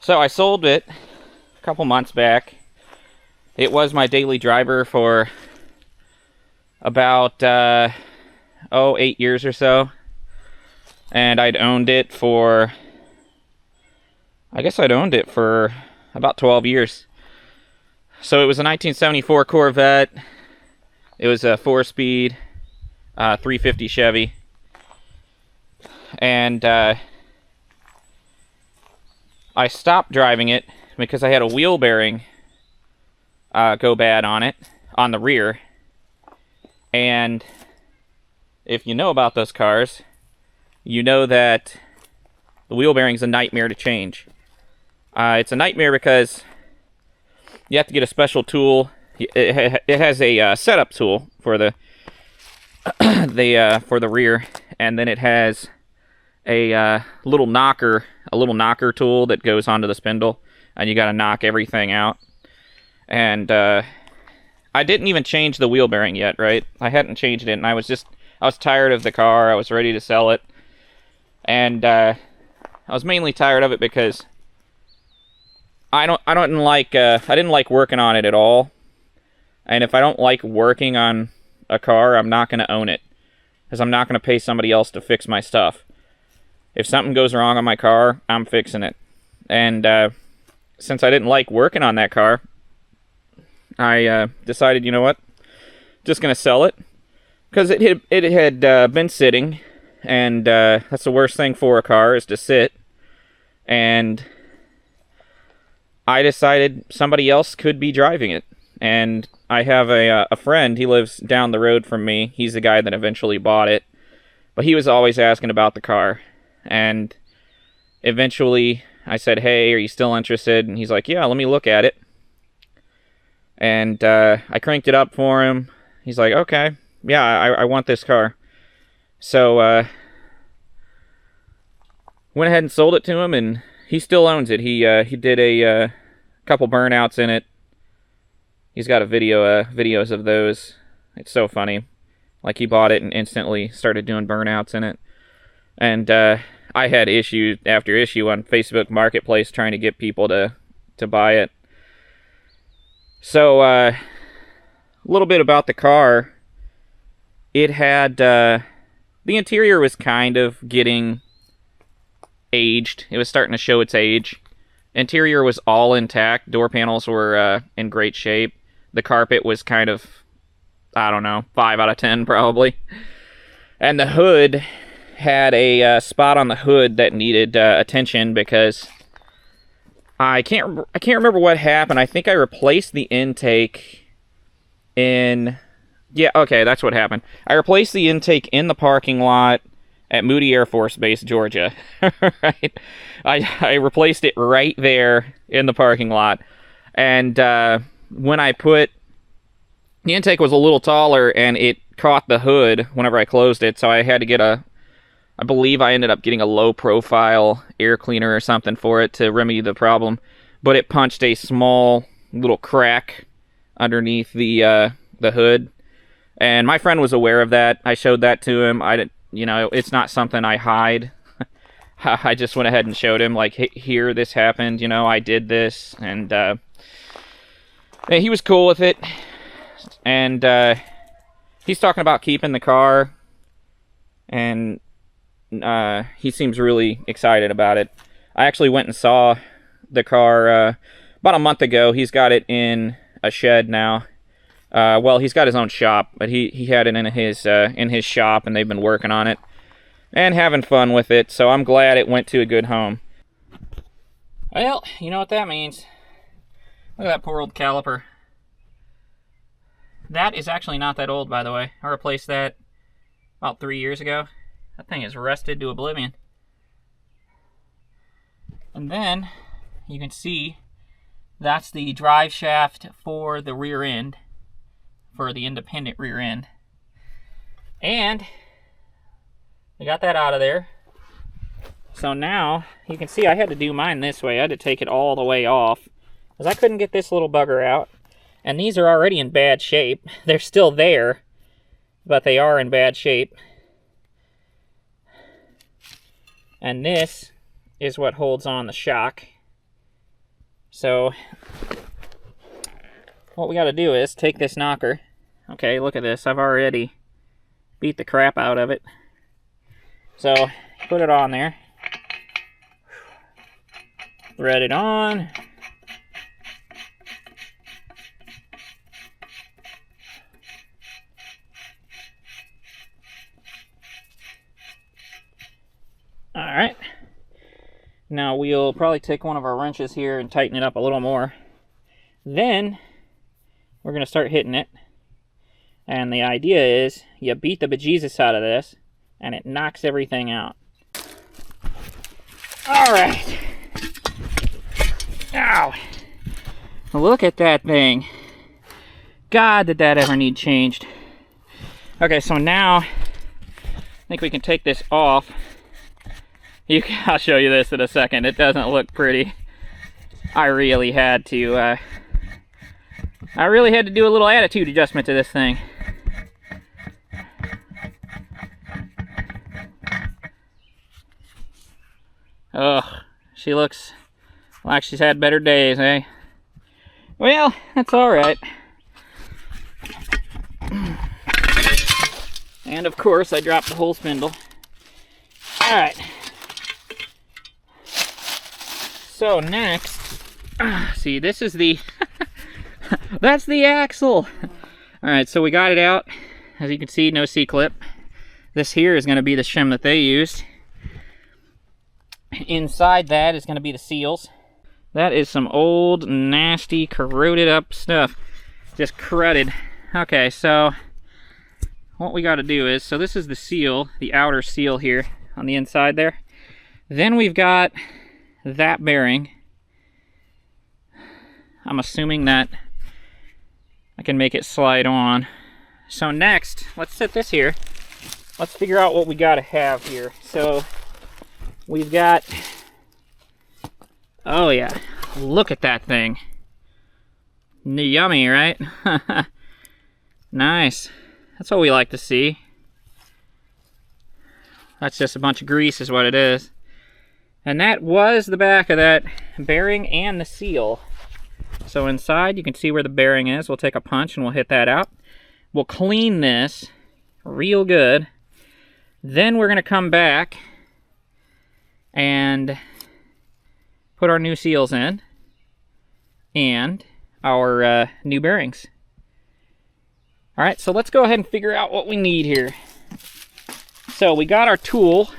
So I sold it a couple months back. It was my daily driver for about 8 years or so. And I'd owned it for, I guess I'd owned it for about 12 years. So it was a 1974 Corvette. It was a 4-speed 350 Chevy. And I stopped driving it because I had a wheel bearing go bad on it, on the rear. And if you know about those cars, you know that the wheel bearing's a nightmare to change. It's a nightmare because you have to get a special tool. It has a setup tool for the for the rear, and then it has a little knocker tool that goes onto the spindle, and you got to knock everything out. And I didn't even change the wheel bearing yet, right? I hadn't changed it, and I was tired of the car. I was ready to sell it, and I was mainly tired of it because I didn't like working on it at all. And if I don't like working on a car, I'm not going to own it, because I'm not going to pay somebody else to fix my stuff. If something goes wrong on my car, I'm fixing it. And since I didn't like working on that car, I decided, you know what, just going to sell it, because it had been sitting, and that's the worst thing for a car, is to sit. And I decided somebody else could be driving it. And I have a friend, he lives down the road from me. He's the guy that eventually bought it. But he was always asking about the car. And eventually I said, hey, are you still interested? And he's like, yeah, let me look at it. And I cranked it up for him. He's like, okay, yeah, I want this car. So went ahead and sold it to him, and he still owns it. He did a couple burnouts in it. He's got videos of those. It's so funny. Like, he bought it and instantly started doing burnouts in it. And I had issue after issue on Facebook Marketplace trying to get people to buy it. So, a little bit about the car. It had, the interior was kind of getting aged. It was starting to show its age. Interior was all intact. Door panels were in great shape. The carpet was kind of, I don't know, 5 out of 10 probably. And the hood had a spot on the hood that needed attention, because I can't remember what happened. I think I replaced the intake in... Yeah, okay, that's what happened. I replaced the intake in the parking lot at Moody Air Force Base, Georgia. Right? I replaced it right there in the parking lot. And when I put... The intake was a little taller, and it caught the hood whenever I closed it, so I had to get I believe I ended up getting a low-profile air cleaner or something for it to remedy the problem. But it punched a small little crack underneath the hood. And my friend was aware of that. I showed that to him. It's not something I hide. I just went ahead and showed him, like, hey, here, this happened, I did this. And he was cool with it. And he's talking about keeping the car. And he seems really excited about it. I actually went and saw the car about a month ago. He's got it in a shed now. Well, he's got his own shop, but he had it in his shop, and they've been working on it and having fun with it. So I'm glad it went to a good home. Well, you know what that means. Look at that poor old caliper. That is actually not that old, by the way. I replaced that about 3 years ago. That thing is rusted to oblivion. And then you can see that's the drive shaft for the rear end, for the independent rear end. And we got that out of there. So now you can see I had to do mine this way. I had to take it all the way off because I couldn't get this little bugger out. And these are already in bad shape. They're still there, but they are in bad shape. And this is what holds on the shock. So what we got to do is take this knocker. Okay, look at this. I've already beat the crap out of it. So put it on there. Thread it on. Alright. Now we'll probably take one of our wrenches here and tighten it up a little more. Then we're going to start hitting it. And the idea is you beat the bejesus out of this and it knocks everything out. Alright. Ow. Look at that thing. God, did that ever need changed. Okay, so now I think we can take this off. I'll show you this in a second. It doesn't look pretty. I really had to do a little attitude adjustment to this thing. Ugh, she looks like she's had better days, eh? Well, that's alright. And of course, I dropped the whole spindle. Alright. So next, see, this is the, that's the axle. Alright, so we got it out. As you can see, no C-clip. This here is going to be the shim that they used. Inside that is going to be the seals. That is some old, nasty, corroded up stuff. Just cruded. Okay, so what we got to do is, so this is the seal, the outer seal here on the inside there. Then we've got that bearing. I'm assuming that I can make it slide on. So next, let's set this here. Let's figure out what we got to have here. So we've got, oh yeah, look at that thing. Yummy, right? Nice. That's what we like to see. That's just a bunch of grease is what it is. And that was the back of that bearing and the seal. So inside you can see where the bearing is. We'll take a punch and we'll hit that out. We'll clean this real good. Then we're going to come back and put our new seals in and our new bearings. Alright, so let's go ahead and figure out what we need here. So we got our tool.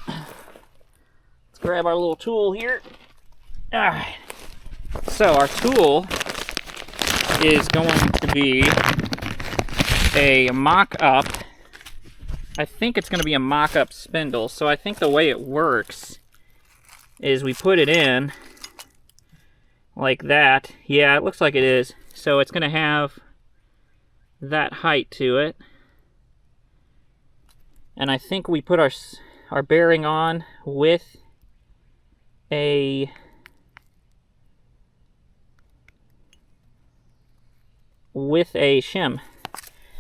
Let's grab our little tool here. Alright, so our tool is going to be a mock-up. I think it's going to be a mock-up spindle. So I think the way it works is we put it in like that. Yeah, it looks like it is. So it's going to have that height to it. And I think we put our bearing on with a shim.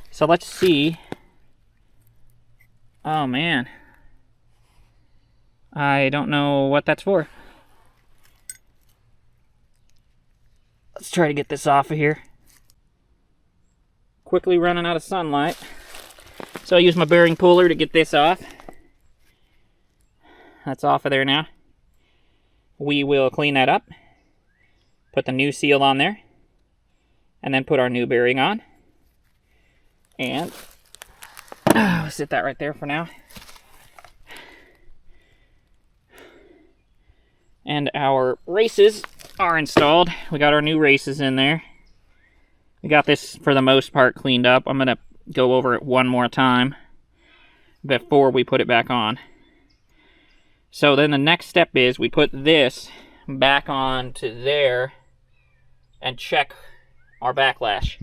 So let's see. Oh man, I don't know what that's for. Let's try to get this off of here. Quickly running out of sunlight. So I use my bearing puller to get this off. That's off of there now. We will clean that up. Put the new seal on there. And then put our new bearing on. And I'll sit that right there for now. And our races are installed. We got our new races in there. We got this, for the most part, cleaned up. I'm going to go over it one more time before we put it back on. So then the next step is we put this back on to there and check our backlash.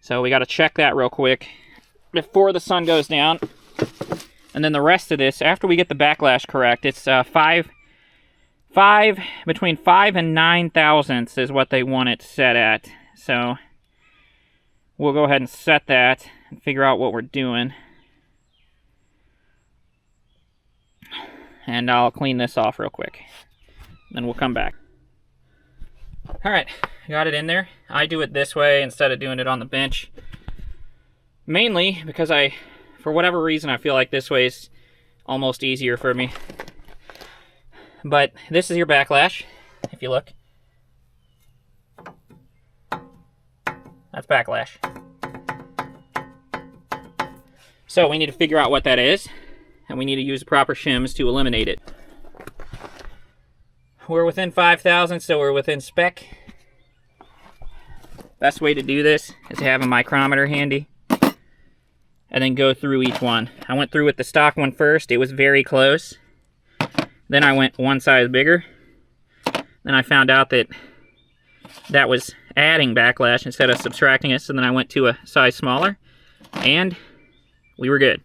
So we got to check that real quick before the sun goes down. And then the rest of this, after we get the backlash correct, it's between 5 and 9 thousandths is what they want it set at. So we'll go ahead and set that and figure out what we're doing. And I'll clean this off real quick. Then we'll come back. Alright, got it in there. I do it this way instead of doing it on the bench. Mainly because for whatever reason, I feel like this way is almost easier for me. But this is your backlash, if you look. That's backlash. So we need to figure out what that is, and we need to use the proper shims to eliminate it. We're within 5,000, so we're within spec. Best way to do this is to have a micrometer handy and then go through each one. I went through with the stock one first. It was very close. Then I went one size bigger. Then I found out that that was adding backlash instead of subtracting it, so then I went to a size smaller, and we were good.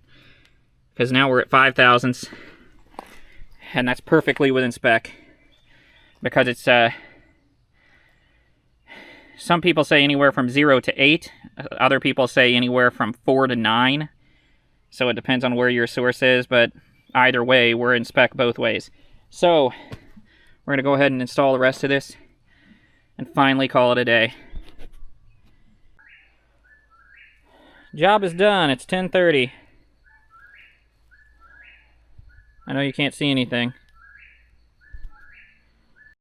Because now we're at 5,000ths, and that's perfectly within spec. Because it's, some people say anywhere from 0 to 8. Other people say anywhere from 4 to 9. So it depends on where your source is, but either way, we're in spec both ways. So, we're going to go ahead and install the rest of this and finally call it a day. Job is done. It's 10:30. I know you can't see anything.